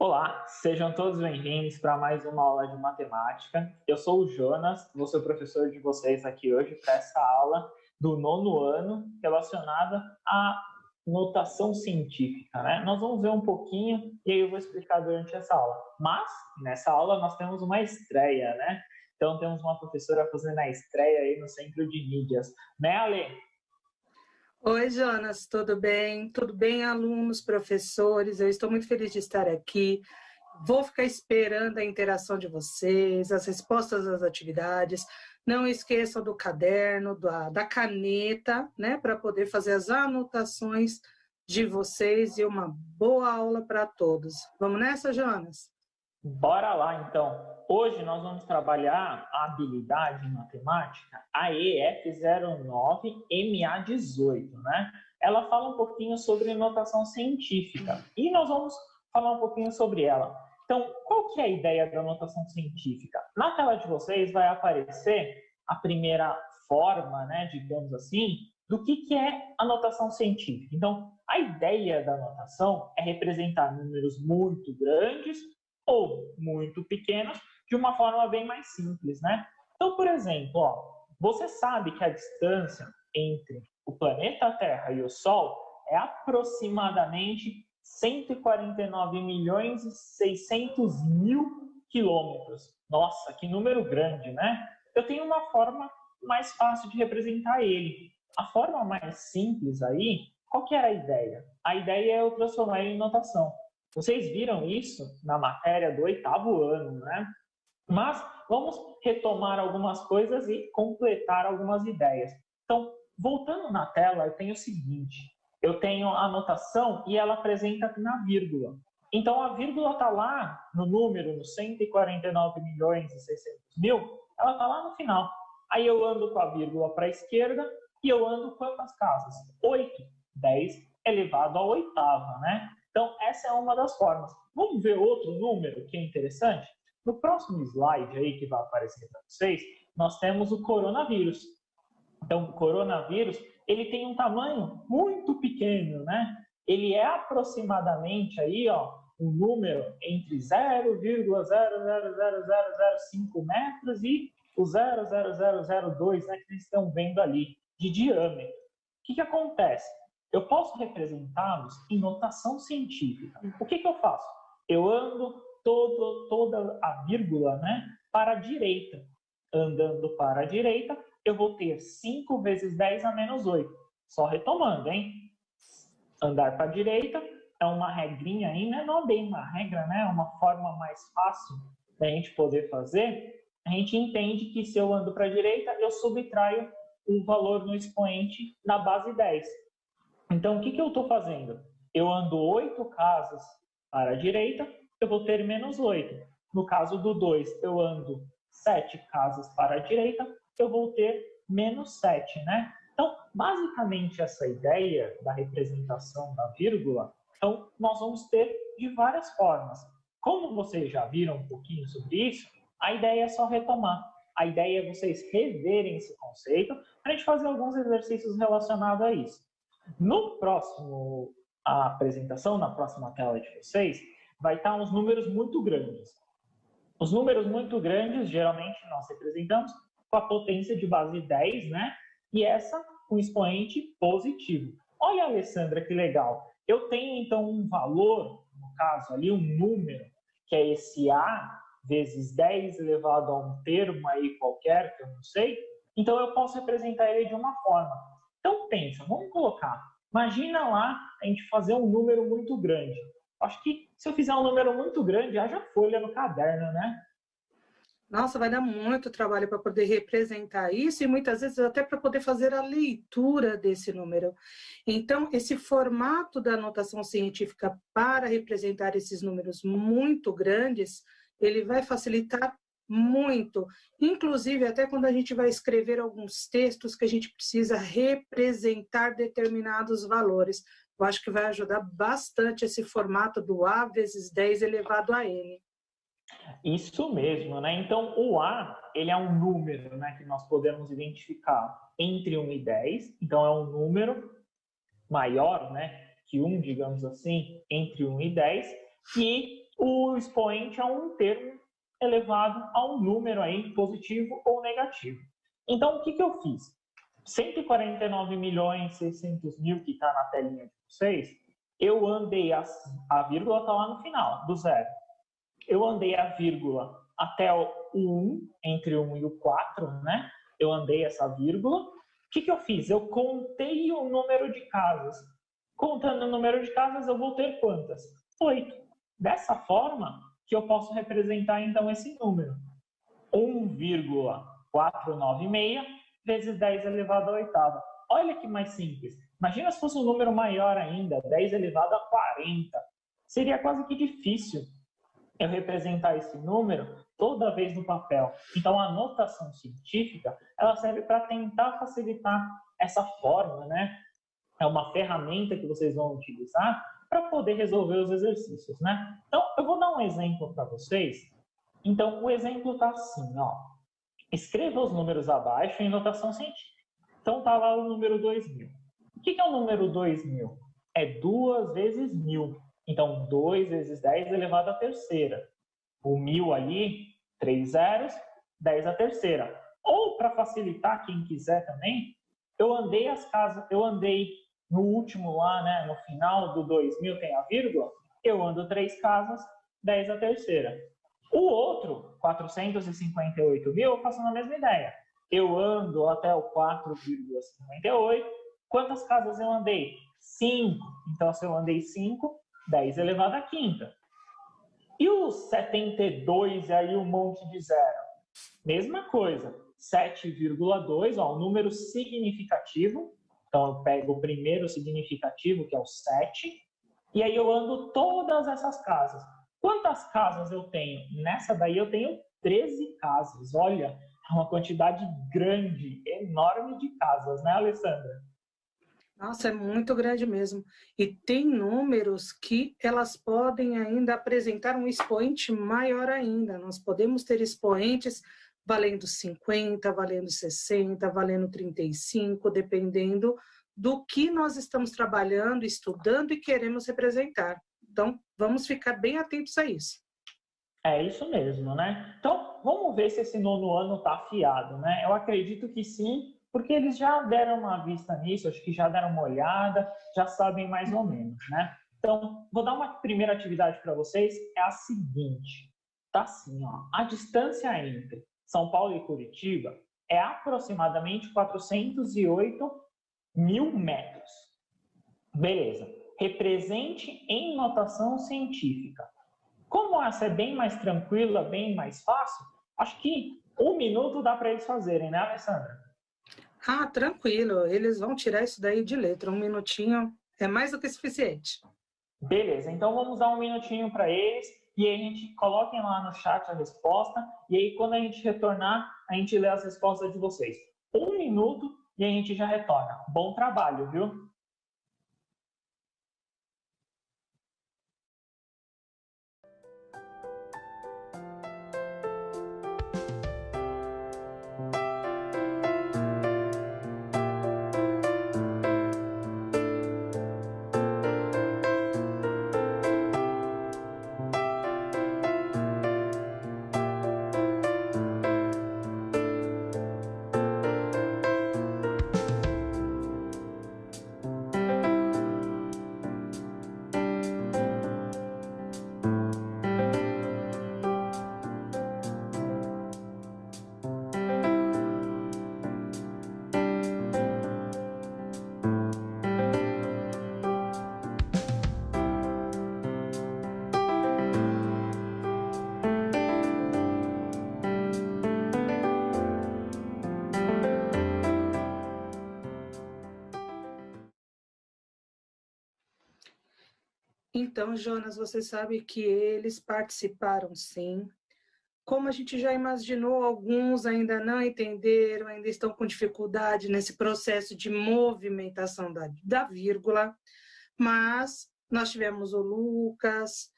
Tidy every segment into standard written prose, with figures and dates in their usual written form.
Olá, sejam todos bem-vindos para mais uma aula de matemática. Eu sou o Jonas, vou ser o professor de vocês aqui hoje para essa aula do nono ano relacionada à notação científica, né? Nós vamos ver um pouquinho e aí eu vou explicar durante essa aula. Mas, nessa aula, nós temos uma estreia, né? Então, temos uma professora fazendo a estreia aí no Centro de Mídias. Né, Ale? Oi, Jonas, tudo bem? Tudo bem, alunos, professores? Eu estou muito feliz de estar aqui. Vou ficar esperando a interação de vocês, as respostas das atividades. Não esqueçam do caderno, da caneta, né, para poder fazer as anotações de vocês e uma boa aula para todos. Vamos nessa, Jonas? Bora lá, então. Hoje nós vamos trabalhar a habilidade em matemática AEF09MA18, né? Ela fala um pouquinho sobre notação científica e nós vamos falar um pouquinho sobre ela. Então, qual que é a ideia da notação científica? Na tela de vocês vai aparecer a primeira forma, né, digamos assim, do que é a notação científica. Então, a ideia da notação é representar números muito grandes ou muito pequenos de uma forma bem mais simples, né? Então, por exemplo, ó, você sabe que a distância entre o planeta Terra e o Sol é aproximadamente 149 milhões e 600 mil quilômetros. Nossa, que número grande, né? Eu tenho uma forma mais fácil de representar ele. A forma mais simples aí, qual que era a ideia? A ideia é eu transformar ele em notação. Vocês viram isso na matéria do 8º ano, né? Mas vamos retomar algumas coisas e completar algumas ideias. Então, voltando na tela, eu tenho o seguinte: eu tenho a notação e ela apresenta na vírgula. Então, a vírgula está lá no número, no 149 milhões e 600 mil, ela está lá no final. Aí eu ando com a vírgula para a esquerda e eu ando quantas casas? 8, 10 elevado à oitava, né? Então, essa é uma das formas. Vamos ver outro número que é interessante? No próximo slide aí que vai aparecer para vocês, nós temos o coronavírus. Então, o coronavírus, ele tem um tamanho muito pequeno, né? Ele é aproximadamente aí, ó, um número entre 0,00005 metros e o 0,0002, né, que vocês estão vendo ali, de diâmetro. O que acontece? Eu posso representá-los em notação científica. O que eu faço? Eu ando toda a vírgula, né, para a direita. Andando para a direita, eu vou ter 5 vezes 10 a menos 8. Só retomando, hein? Andar para a direita é uma regrinha aí, né? Não é bem uma regra, né? É uma forma mais fácil da gente poder fazer. A gente entende que se eu ando para a direita, eu subtraio o valor no expoente da base 10. Então, o que eu estou fazendo? Eu ando 8 casas para a direita, eu vou ter menos 8. No caso do 2, eu ando 7 casas para a direita, eu vou ter menos 7, né? Então, basicamente, essa ideia da representação da vírgula, então, nós vamos ter de várias formas. Como vocês já viram um pouquinho sobre isso, a ideia é só retomar. A ideia é vocês reverem esse conceito para a gente fazer alguns exercícios relacionados a isso. No próximo apresentação, na próxima tela de vocês, vai estar uns números muito grandes. Os números muito grandes, geralmente, nós representamos com a potência de base 10, né? E essa com expoente positivo. Olha, Alessandra, que legal. Eu tenho, então, um valor, no caso ali, um número, que é esse A vezes 10 elevado a um termo aí qualquer, que eu não sei. Então, eu posso representar ele de uma forma. Então, pensa, vamos colocar. Imagina lá a gente fazer um número muito grande. Acho que se eu fizer um número muito grande, haja folha no caderno, né? Nossa, vai dar muito trabalho para poder representar isso e muitas vezes até para poder fazer a leitura desse número. Então, esse formato da notação científica para representar esses números muito grandes, ele vai facilitar muito, inclusive até quando a gente vai escrever alguns textos que a gente precisa representar determinados valores. Eu acho que vai ajudar bastante esse formato do A vezes 10 elevado a N. Isso mesmo, né? Então, o A, ele é um número, né, que nós podemos identificar entre 1 e 10. Então, é um número maior, né, que 1, digamos assim, entre 1 e 10, e o expoente é um termo elevado a um número aí, positivo ou negativo. Então, o que eu fiz? 149.600.000 que está na telinha de vocês, eu andei, a vírgula está lá no final, do zero. Eu andei a vírgula até o 1, entre o 1 e o 4, né? Eu andei essa vírgula. O que eu fiz? Eu contei o número de casas. Contando o número de casas, eu vou ter quantas? 8. Dessa forma que eu posso representar, então, esse número. 1,496 vezes 10 elevado à oitava. Olha que mais simples. Imagina se fosse um número maior ainda, 10 elevado a 40. Seria quase que difícil eu representar esse número toda vez no papel. Então, a notação científica, ela serve para tentar facilitar essa forma, né? É uma ferramenta que vocês vão utilizar para poder resolver os exercícios, né? Então, eu vou dar um exemplo para vocês. Então, o exemplo está assim, ó. Escreva os números abaixo em notação científica. Então, está lá o número 2000. O que é o número 2000? É 2 vezes 1000. Então, 2 vezes 10 elevado à terceira. O 1000 ali, 3 zeros, 10 à terceira. Ou, para facilitar, quem quiser também, eu andei no último lá, né, no final do 2000 tem a vírgula, eu ando 3 casas, 10 à terceira. O outro, 458.000, eu faço na mesma ideia. Eu ando até o 4,58. Quantas casas eu andei? 5. Então, se eu andei 5, 10 elevado à quinta. E os 72 aí, um monte de zero? Mesma coisa. 7,2, ó, um número significativo. Então, eu pego o primeiro significativo, que é o 7, e aí eu ando todas essas casas. Quantas casas eu tenho? Nessa daí eu tenho 13 casas. Olha, é uma quantidade grande, enorme de casas, né, Alessandra? Nossa, é muito grande mesmo. E tem números que elas podem ainda apresentar um expoente maior ainda. Nós podemos ter expoentes valendo 50, valendo 60, valendo 35, dependendo do que nós estamos trabalhando, estudando e queremos representar. Então, vamos ficar bem atentos a isso. É isso mesmo, né? Então, vamos ver se esse nono ano está afiado, né? Eu acredito que sim, porque eles já deram uma vista nisso, acho que já deram uma olhada, já sabem mais ou menos, né? Então, vou dar uma primeira atividade para vocês, é a seguinte. Tá assim, ó. A distância entre São Paulo e Curitiba é aproximadamente 408.000 metros. Beleza. Represente em notação científica. Como essa é bem mais tranquila, bem mais fácil, acho que 1 minuto dá para eles fazerem, né, Alessandra? Ah, tranquilo. Eles vão tirar isso daí de letra. 1 minutinho é mais do que suficiente. Beleza, então vamos dar 1 minutinho para eles e aí a gente coloquem lá no chat a resposta e aí quando a gente retornar, a gente lê as respostas de vocês. 1 minuto e a gente já retorna. Bom trabalho, viu? Então, Jonas, você sabe que eles participaram, sim. Como a gente já imaginou, alguns ainda não entenderam, ainda estão com dificuldade nesse processo de movimentação da vírgula, mas nós tivemos o Lucas,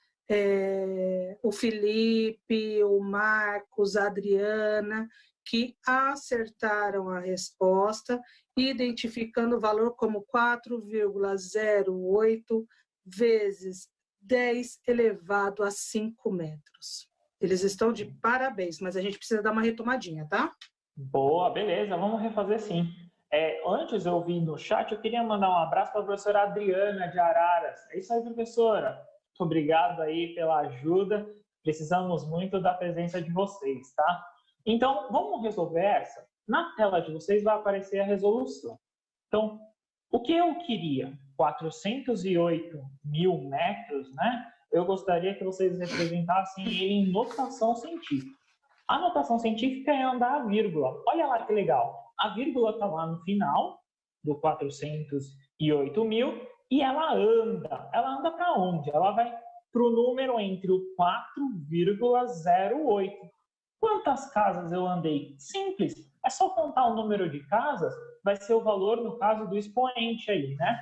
o Felipe, o Marcos, a Adriana, que acertaram a resposta, identificando o valor como 4,08 vezes 10 elevado a 5 metros. Eles estão de parabéns, mas a gente precisa dar uma retomadinha, tá? Boa, beleza, vamos refazer sim. Antes eu vi no chat, eu queria mandar um abraço para a professora Adriana de Araras. É isso aí, professora. Muito obrigado aí pela ajuda. Precisamos muito da presença de vocês, tá? Então, vamos resolver essa. Na tela de vocês vai aparecer a resolução. Então, o que eu queria? 408 mil metros, né? Eu gostaria que vocês representassem ele em notação científica. A notação científica é andar a vírgula. Olha lá que legal. A vírgula está lá no final do 408 mil e ela anda. Ela anda para onde? Ela vai para o número entre o 4,08. Quantas casas eu andei? Simples. É só contar o número de casas, vai ser o valor, no caso, do expoente aí, né?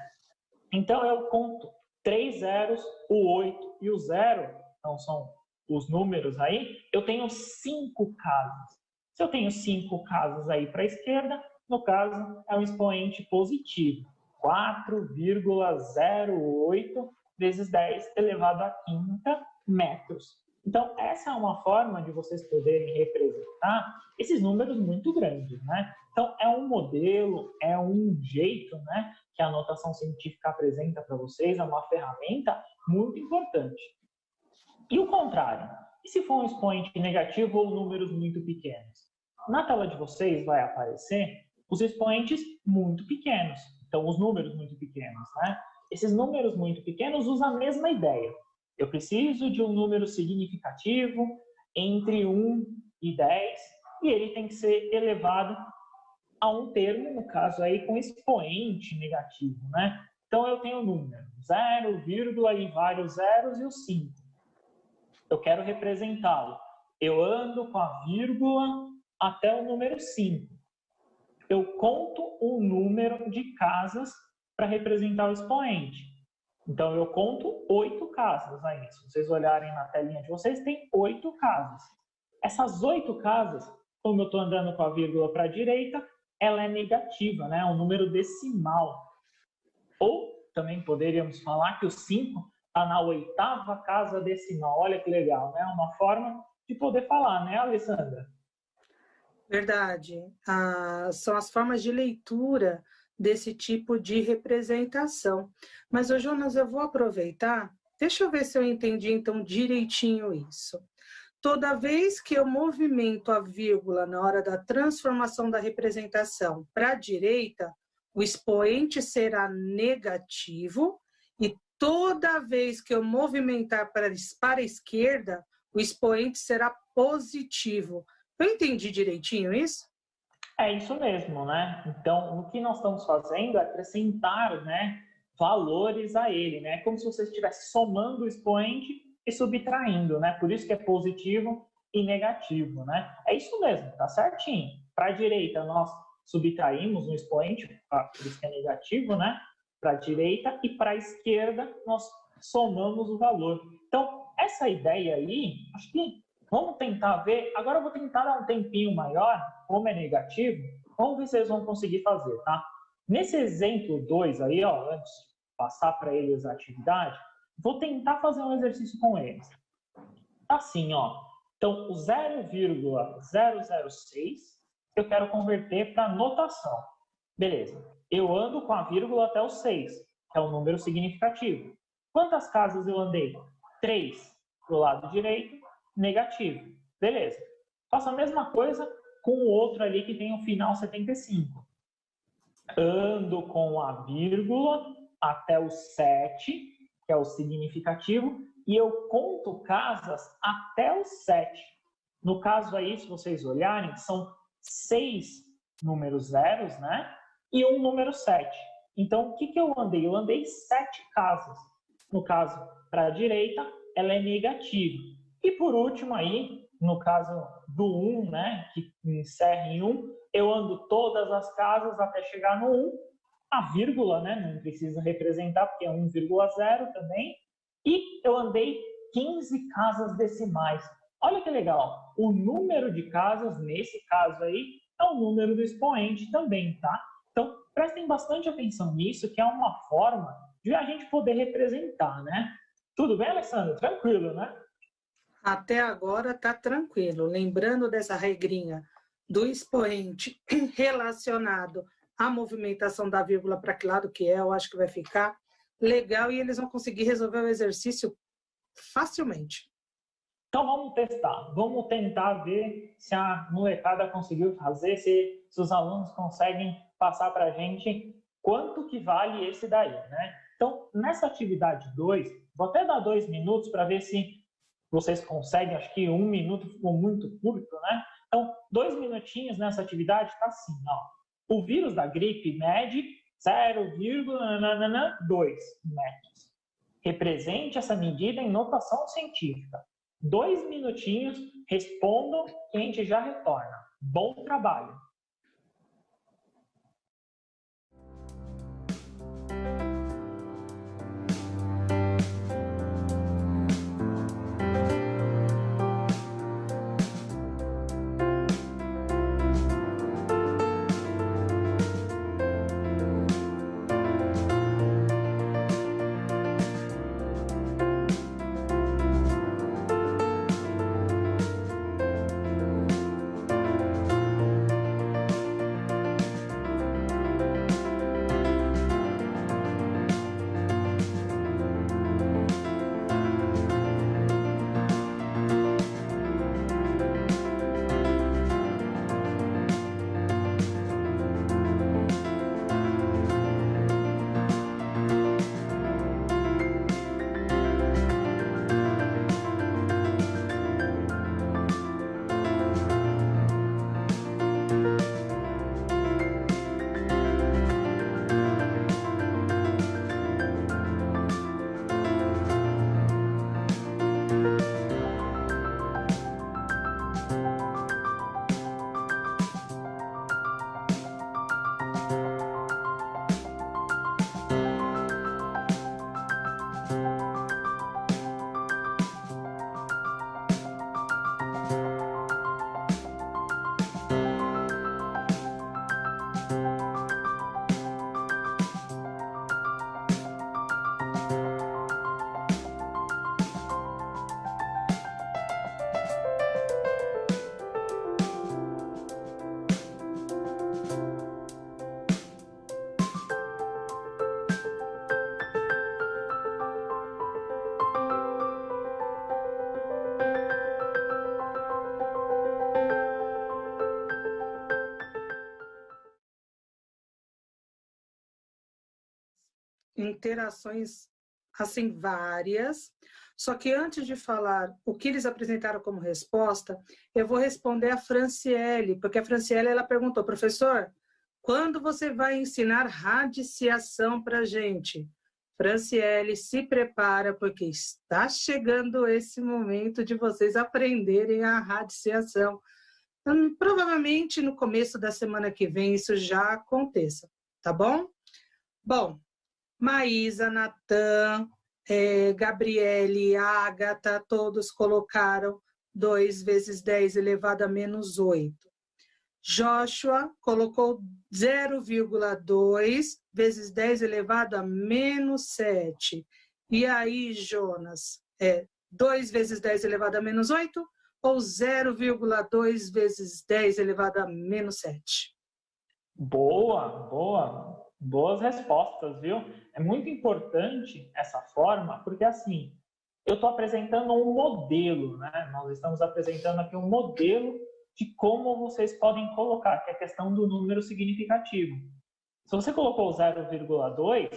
Então, eu conto 3 zeros, o 8 e o 0, então são os números aí, eu tenho 5 casas. Se eu tenho 5 casas aí para a esquerda, no caso, é um expoente positivo. 4,08 vezes 10 elevado à quinta metros. Então, essa é uma forma de vocês poderem representar esses números muito grandes, né? Então, é um modelo, é um jeito, né, que a notação científica apresenta para vocês, é uma ferramenta muito importante. E o contrário, e se for um expoente negativo ou números muito pequenos? Na tela de vocês vai aparecer os expoentes muito pequenos, então os números muito pequenos, né? Esses números muito pequenos usam a mesma ideia. Eu preciso de um número significativo entre 1 e 10 e ele tem que ser elevado a um termo, no caso aí, com expoente negativo, né? Então eu tenho o número 0, vírgula e vários zeros e o 5. Eu quero representá-lo. Eu ando com a vírgula até o número 5. Eu conto um número de casas para representar o expoente. Então, eu conto 8 casas aí. Se vocês olharem na telinha de vocês, tem 8 casas. Essas 8 casas, como eu estou andando com a vírgula para a direita, ela é negativa, né? É um número decimal. Ou também poderíamos falar que o 5 está na 8ª casa decimal. Olha que legal, né? Uma forma de poder falar, né, Alessandra? Verdade. São as formas de leitura desse tipo de representação. Mas, ô Jonas, eu vou aproveitar, deixa eu ver se eu entendi então direitinho isso. Toda vez que eu movimento a vírgula na hora da transformação da representação para a direita, o expoente será negativo, e toda vez que eu movimentar para a esquerda, o expoente será positivo. Eu entendi direitinho isso? É isso mesmo, né? Então, o que nós estamos fazendo é acrescentar, né, valores a ele, né? Como se você estivesse somando o expoente e subtraindo, né? Por isso que é positivo e negativo, né? É isso mesmo, tá certinho. Para a direita, nós subtraímos um expoente, por isso que é negativo, né? Para a direita, e para a esquerda, nós somamos o valor. Então, essa ideia aí, acho que vamos tentar ver. Agora eu vou tentar dar um tempinho maior, como é negativo. Vamos ver se eles vão conseguir fazer, tá? Nesse exemplo 2 aí, ó, antes de passar para eles a atividade, vou tentar fazer um exercício com eles. Assim, ó. Então, o 0,006 eu quero converter para notação. Beleza. Eu ando com a vírgula até o 6, que é um número significativo. Quantas casas eu andei? 3 para o lado direito, negativo. Beleza. Faço a mesma coisa com o outro ali que tem o final 75. Ando com a vírgula até o 7, que é o significativo, e eu conto casas até o 7. No caso aí, se vocês olharem, são 6 números zeros, né? E um número 7. Então, o que eu andei? Eu andei 7 casas. No caso, para a direita, ela é negativa. E por último aí, no caso do 1, né, que encerra em 1, eu ando todas as casas até chegar no 1. A vírgula, né, não precisa representar, porque é 1,0 também. E eu andei 15 casas decimais. Olha que legal. O número de casas, nesse caso aí, é o número do expoente também, tá? Então, prestem bastante atenção nisso, que é uma forma de a gente poder representar, né? Tudo bem, Alessandro? Tranquilo, né? Até agora está tranquilo. Lembrando dessa regrinha do expoente relacionado à movimentação da vírgula para que lado que é, eu acho que vai ficar legal e eles vão conseguir resolver o exercício facilmente. Então vamos testar, vamos tentar ver se a molecada conseguiu fazer, se os alunos conseguem passar para a gente quanto que vale esse daí, né? Então, nessa atividade 2, vou até dar 2 minutos para ver se vocês conseguem, acho que 1 minuto ficou muito curto, né? Então, 2 minutinhos nessa atividade está assim, ó. O vírus da gripe mede 0,2 metros. Represente essa medida em notação científica. 2 minutinhos, respondam que a gente já retorna. Bom trabalho! Interações assim várias, só que antes de falar o que eles apresentaram como resposta, eu vou responder a Franciele, porque a Franciele ela perguntou, professor, quando você vai ensinar radiciação para a gente? Franciele, se prepara, porque está chegando esse momento de vocês aprenderem a radiciação. Provavelmente no começo da semana que vem isso já aconteça, tá bom? Bom, Maísa, Natan, Gabriele, Ágata, todos colocaram 2 vezes 10 elevado a menos 8. Joshua colocou 0,2 vezes 10 elevado a menos 7. E aí, Jonas, 2 vezes 10 elevado a menos 8 ou 0,2 vezes 10 elevado a menos 7? Boas respostas, viu? É muito importante essa forma, porque assim, eu estou apresentando um modelo, né? Nós estamos apresentando aqui um modelo de como vocês podem colocar, que é a questão do número significativo. Se você colocou 0,2,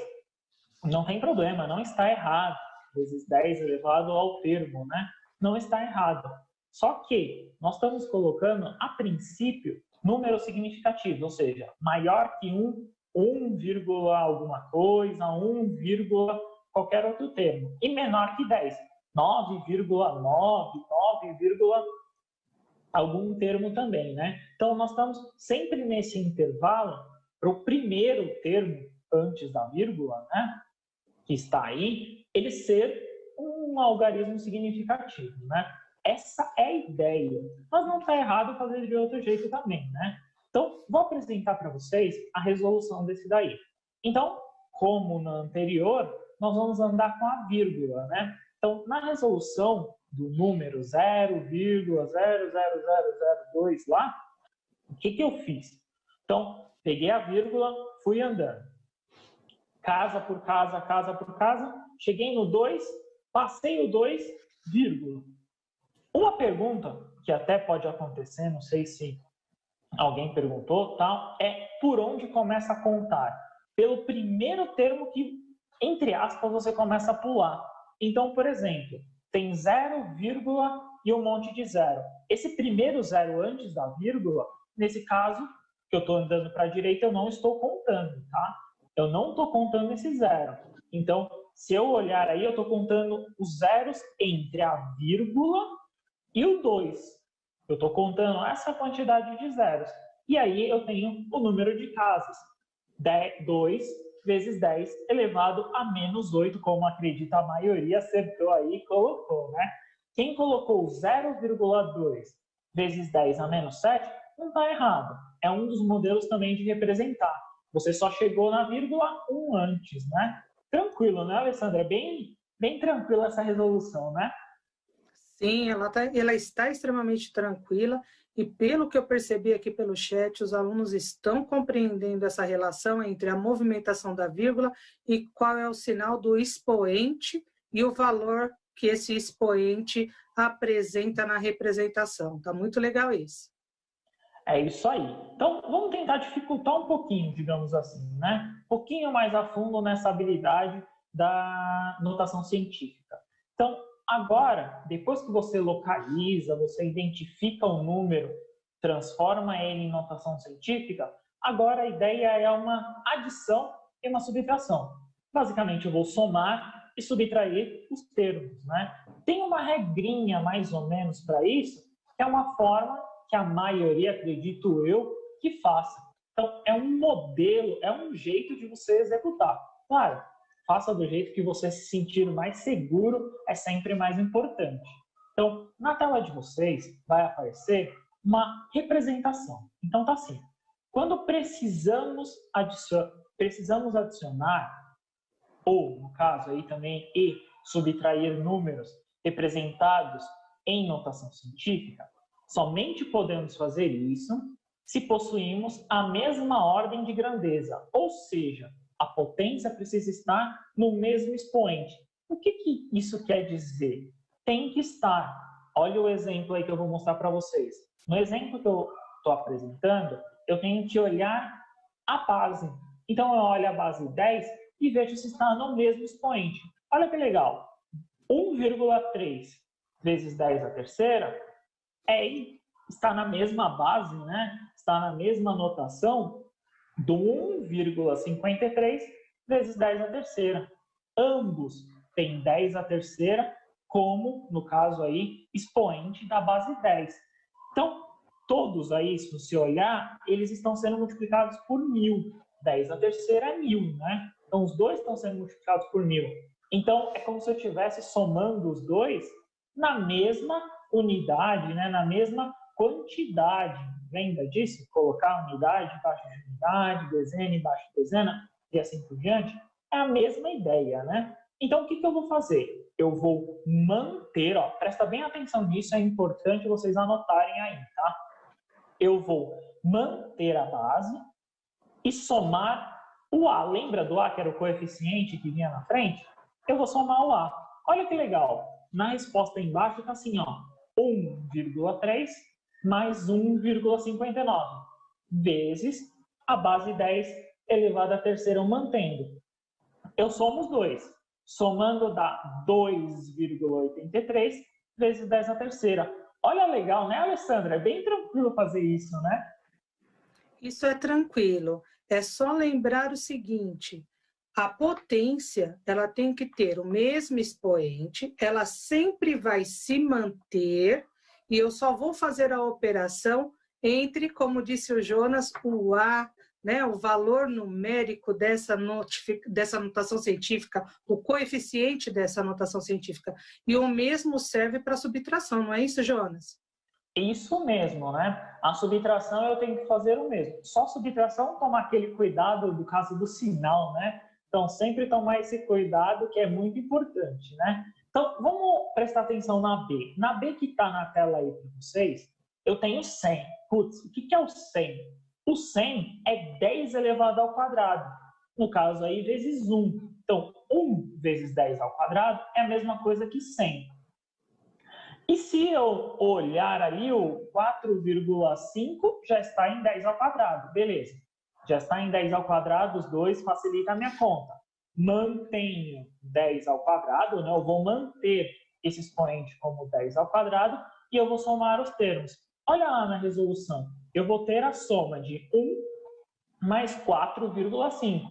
não tem problema, não está errado. Vezes 10 elevado ao termo, né? Não está errado. Só que nós estamos colocando, a princípio, número significativo, ou seja, maior que 1 vírgula alguma coisa, 1 vírgula qualquer outro termo, e menor que 10, 9,9, 9, algum termo também, né? Então, nós estamos sempre nesse intervalo para o primeiro termo antes da vírgula, né? Que está aí, ele ser um algarismo significativo, né? Essa é a ideia. Mas não está errado fazer de outro jeito também, né? Então, vou apresentar para vocês a resolução desse daí. Então, como na anterior, nós vamos andar com a vírgula, né? Então, na resolução do número 0,00002 lá, o que eu fiz? Então, peguei a vírgula, fui andando. Casa por casa, casa por casa, cheguei no 2, passei o 2, vírgula. Uma pergunta que até pode acontecer, não sei se alguém perguntou, tal, é por onde começa a contar? Pelo primeiro termo que, entre aspas, você começa a pular. Então, por exemplo, tem 0, vírgula e um monte de zero. Esse primeiro zero antes da vírgula, nesse caso, que eu estou andando para a direita, eu não estou contando, tá? Eu não estou contando esse zero. Então, se eu olhar aí, eu estou contando os zeros entre a vírgula e o 2. Eu estou contando essa quantidade de zeros. E aí eu tenho o número de casas. 2 vezes 10 elevado a menos 8, como acredita a maioria, acertou aí e colocou, né? Quem colocou 0,2 vezes 10 a menos 7, não está errado. É um dos modelos também de representar. Você só chegou na vírgula 1 antes, né? Tranquilo, né, Alessandra? Bem tranquila essa resolução, né? Sim, ela está extremamente tranquila e pelo que eu percebi aqui pelo chat, os alunos estão compreendendo essa relação entre a movimentação da vírgula e qual é o sinal do expoente e o valor que esse expoente apresenta na representação. Tá muito legal isso. É isso aí. Então, vamos tentar dificultar um pouquinho, digamos assim, né? Um pouquinho mais a fundo nessa habilidade da notação científica. Então, agora, depois que você localiza, você identifica o número, transforma ele em notação científica, agora a ideia é uma adição e uma subtração. Basicamente, eu vou somar e subtrair os termos, né? Tem uma regrinha, mais ou menos, para isso, que é uma forma que a maioria, acredito eu, que faça. Então, é um modelo, é um jeito de você executar. Claro, faça do jeito que você se sentir mais seguro, é sempre mais importante. Então, na tela de vocês vai aparecer uma representação. Então, tá assim. Quando precisamos adicionar, ou, no caso aí também, e subtrair números representados em notação científica, somente podemos fazer isso se possuímos a mesma ordem de grandeza, ou seja, a potência precisa estar no mesmo expoente. O que isso quer dizer? Tem que estar. Olha o exemplo aí que eu vou mostrar para vocês. No exemplo que eu estou apresentando, eu tenho que olhar a base. Então, eu olho a base 10 e vejo se está no mesmo expoente. Olha que legal. 1,3 vezes 10 à terceira está na mesma base, né? Está na mesma notação do 1,53 vezes 10 à terceira. Ambos têm 10 à terceira como, no caso aí, expoente da base 10. Então, todos aí, se você olhar, eles estão sendo multiplicados por 1000. 10 à terceira é 1000, né? Então, os dois estão sendo multiplicados por 1000. Então, é como se eu estivesse somando os dois na mesma unidade, né? Na mesma quantidade. Lembra disso? Colocar unidade embaixo de unidade, dezena embaixo de dezena e assim por diante. É a mesma ideia, né? Então, o que eu vou fazer? Eu vou manter, ó, presta bem atenção nisso, é importante vocês anotarem aí, tá? Eu vou manter a base e somar o A. Lembra do A, que era o coeficiente que vinha na frente? Eu vou somar o A. Olha que legal. Na resposta embaixo está assim, ó, 1,3 mais 1,59 vezes a base 10 elevada à terceira, mantendo. Eu somo os dois. Somando dá 2,83 vezes 10 à terceira. Olha, legal, né, Alessandra? É bem tranquilo fazer isso, né? Isso é tranquilo. É só lembrar o seguinte, a potência, ela tem que ter o mesmo expoente, ela sempre vai se manter, e eu só vou fazer a operação entre, como disse o Jonas, o A, né, o valor numérico dessa notação científica, o coeficiente dessa notação científica. E o mesmo serve para a subtração, não é isso, Jonas? Isso mesmo, né? A subtração eu tenho que fazer o mesmo. Só subtração tomar aquele cuidado do caso do sinal, né? Então, sempre tomar esse cuidado que é muito importante, né? Então, vamos prestar atenção na B. Na B que está na tela aí para vocês, eu tenho 100. Putz, o que é o 100? O 100 é 10 elevado ao quadrado. No caso aí, vezes 1. Então, 1 vezes 10 ao quadrado é a mesma coisa que 100. E se eu olhar ali, o 4,5 já está em 10 ao quadrado. Beleza. Já está em 10 ao quadrado, os dois facilita a minha conta. Mantenho 10 ao quadrado, né? Eu vou manter esse expoente como 10 ao quadrado e eu vou somar os termos. Olha lá na resolução. Eu vou ter a soma de 1 mais 4,5.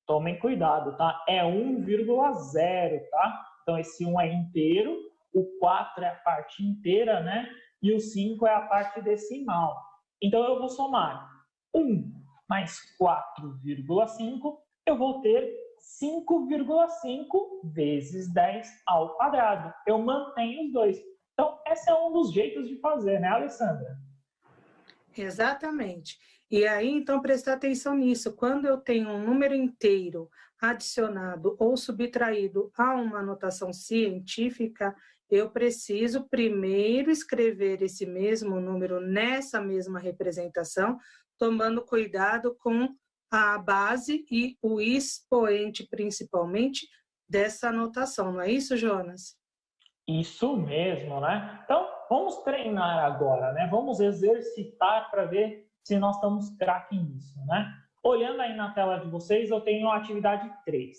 Tomem cuidado, tá? É 1,0, tá? Então, esse 1 é inteiro, o 4 é a parte inteira, né? E o 5 é a parte decimal. Então, eu vou somar 1 mais 4,5, eu vou ter 5,5 vezes 10 ao quadrado. Eu mantenho os dois. Então, esse é um dos jeitos de fazer, né, Alessandra? Exatamente. E aí, então, prestar atenção nisso. Quando eu tenho um número inteiro adicionado ou subtraído a uma notação científica, eu preciso primeiro escrever esse mesmo número nessa mesma representação, tomando cuidado com a base e o expoente, principalmente, dessa notação. Não é isso, Jonas? Isso mesmo, né? Então, vamos treinar agora, né? Vamos exercitar para ver se nós estamos craque nisso, né? Olhando aí na tela de vocês, eu tenho a atividade 3.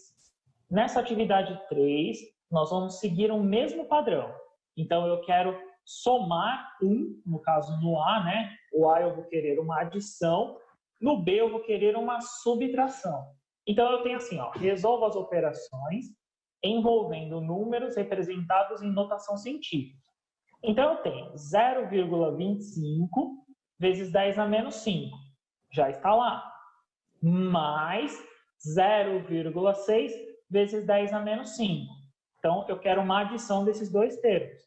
Nessa atividade 3, nós vamos seguir o mesmo padrão. Então, eu quero somar 1, no caso no A, né? O A eu vou querer uma adição, no B eu vou querer uma subtração. Então, eu tenho assim, ó, resolvo as operações envolvendo números representados em notação científica. Então, eu tenho 0,25 vezes 10 a menos 5. Já está lá. Mais 0,6 vezes 10 a menos 5. Então, eu quero uma adição desses dois termos.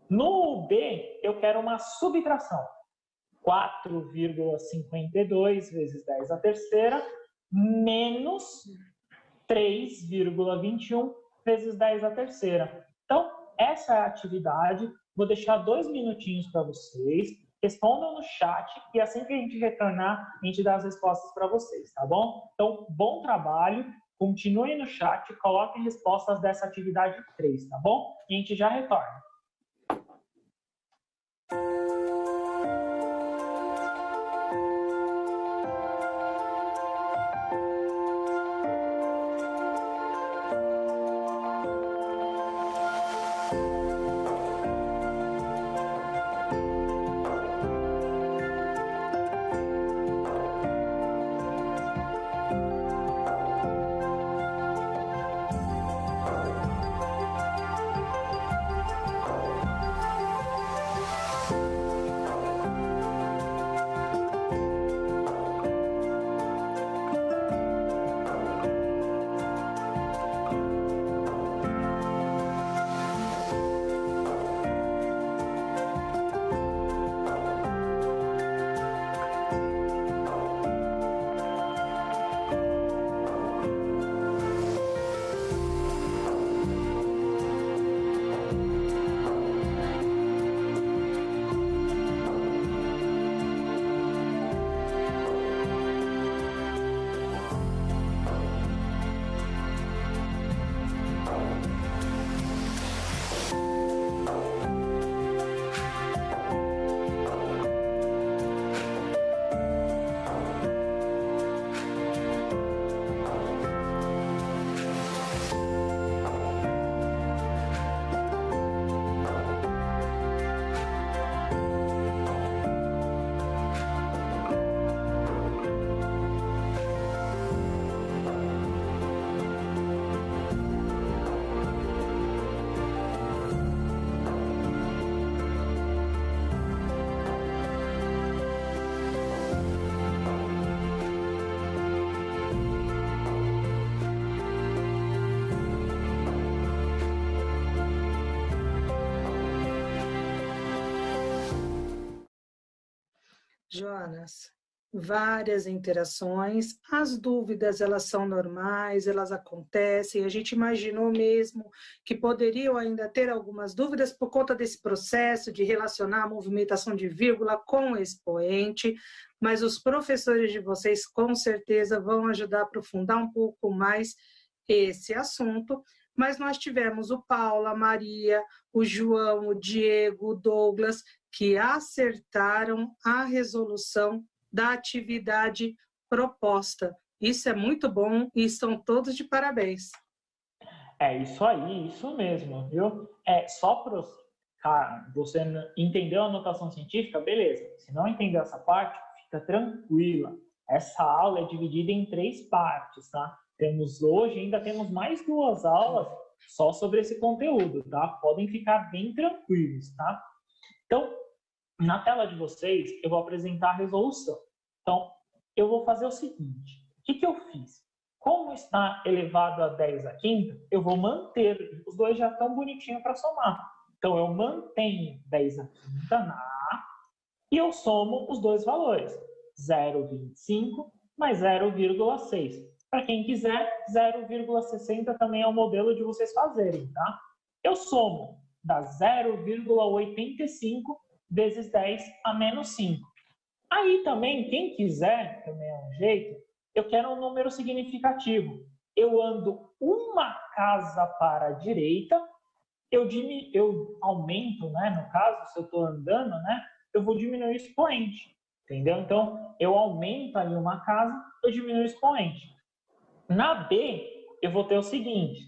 No B, eu quero uma subtração. 4,52 vezes 10 a terceira menos 3,21 vezes 10 a terceira. Então, essa é a atividade. Vou deixar 2 minutinhos para vocês. Respondam no chat e assim que a gente retornar, a gente dá as respostas para vocês, tá bom? Então, bom trabalho. Continuem no chat, coloquem respostas dessa atividade 3, tá bom? E a gente já retorna. Jonas, várias interações. As dúvidas, elas são normais, elas acontecem. A gente imaginou mesmo que poderiam ainda ter algumas dúvidas por conta desse processo de relacionar a movimentação de vírgula com o expoente, mas os professores de vocês com certeza vão ajudar a aprofundar um pouco mais esse assunto. Mas nós tivemos o Paulo, a Maria, o João, o Diego, o Douglas, que acertaram a resolução da atividade proposta. Isso é muito bom e estão todos de parabéns. É isso aí, isso mesmo, viu? Só para você entendeu a notação científica, beleza. Se não entendeu essa parte, fica tranquila. Essa aula é dividida em 3 partes, tá? Ainda temos mais 2 aulas só sobre esse conteúdo, tá? Podem ficar bem tranquilos, tá? Então, na tela de vocês, eu vou apresentar a resolução. Então, eu vou fazer o seguinte. O que eu fiz? Como está elevado a 10 à quinta, eu vou manter. Os dois já estão bonitinhos para somar. Então, eu mantenho 10 à quinta na A e eu somo os 2 valores. 0,25 mais 0,6. Para quem quiser, 0,60 também é o modelo de vocês fazerem, tá? Eu somo, dá 0,85 vezes 10 a menos 5. Aí também, quem quiser, também é um jeito, eu quero um número significativo. Eu ando uma casa para a direita, eu aumento, né? No caso, se eu estou andando, né? Eu vou diminuir o expoente, entendeu? Então, eu aumento ali uma casa, eu diminuo o expoente. Na B, eu vou ter o seguinte,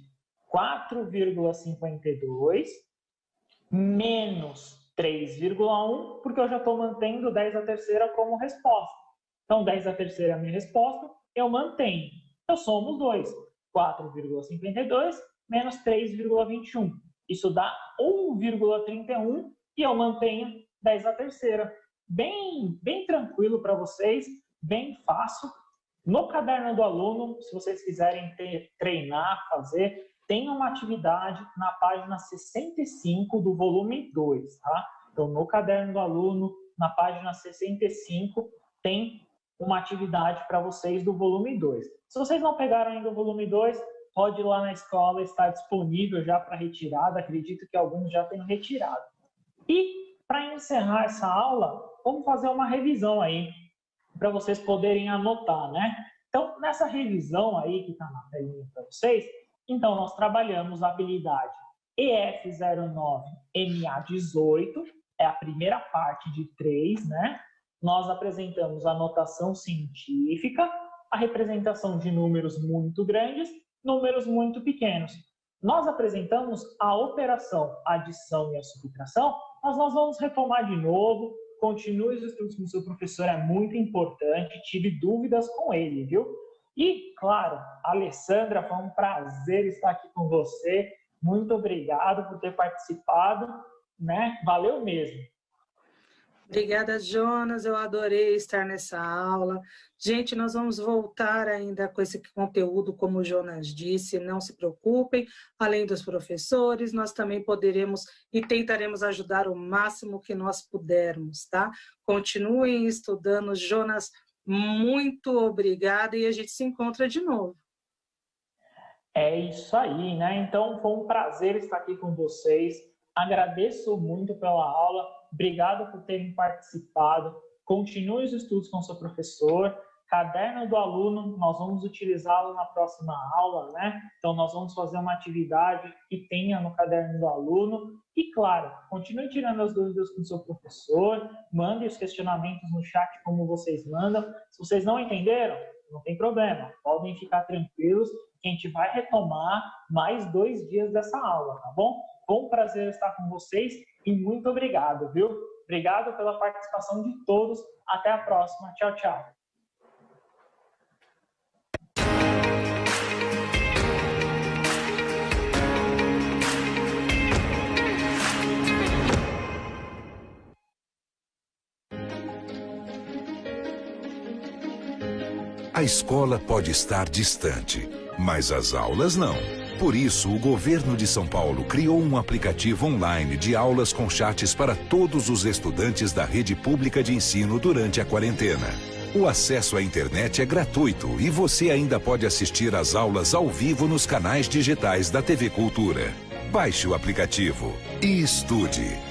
4,52 menos 3,1, porque eu já estou mantendo 10 à terceira como resposta. Então, 10 à terceira é a minha resposta, eu mantenho. Eu somo os dois, 4,52 menos 3,21. Isso dá 1,31 e eu mantenho 10 à terceira. Bem tranquilo para vocês, bem fácil. No caderno do aluno, se vocês quiserem treinar, fazer, tem uma atividade na página 65 do volume 2, tá? Então, no caderno do aluno, na página 65, tem uma atividade para vocês do volume 2. Se vocês não pegaram ainda o volume 2, pode ir lá na escola, está disponível já para retirada, acredito que alguns já tenham retirado. E, para encerrar essa aula, vamos fazer uma revisão aí, para vocês poderem anotar, né? Então, nessa revisão aí que está na telinha para vocês, então nós trabalhamos a habilidade EF09MA18, é a primeira parte de 3, né? Nós apresentamos a notação científica, a representação de números muito grandes, números muito pequenos. Nós apresentamos a operação, a adição e a subtração, mas nós vamos retomar de novo. Continue os estudos com o seu professor, é muito importante, tive dúvidas com ele, viu? E, claro, Alessandra, foi um prazer estar aqui com você, muito obrigado por ter participado, né? Valeu mesmo. Obrigada, Jonas, eu adorei estar nessa aula. Gente, nós vamos voltar ainda com esse conteúdo, como o Jonas disse, não se preocupem, além dos professores, nós também poderemos e tentaremos ajudar o máximo que nós pudermos, tá? Continuem estudando, Jonas, muito obrigada e a gente se encontra de novo. É isso aí, né? Então, foi um prazer estar aqui com vocês, agradeço muito pela aula, obrigado por terem participado, continue os estudos com o seu professor, caderno do aluno, nós vamos utilizá-lo na próxima aula, né? Então, nós vamos fazer uma atividade que tenha no caderno do aluno e, claro, continue tirando as dúvidas com o seu professor, mande os questionamentos no chat como vocês mandam. Se vocês não entenderam, não tem problema, podem ficar tranquilos, que a gente vai retomar mais 2 dias dessa aula, tá bom? Foi um prazer estar com vocês e muito obrigado, viu? Obrigado pela participação de todos. Até a próxima. Tchau, tchau. A escola pode estar distante, mas as aulas não. Por isso, o governo de São Paulo criou um aplicativo online de aulas com chats para todos os estudantes da rede pública de ensino durante a quarentena. O acesso à internet é gratuito e você ainda pode assistir às aulas ao vivo nos canais digitais da TV Cultura. Baixe o aplicativo e estude.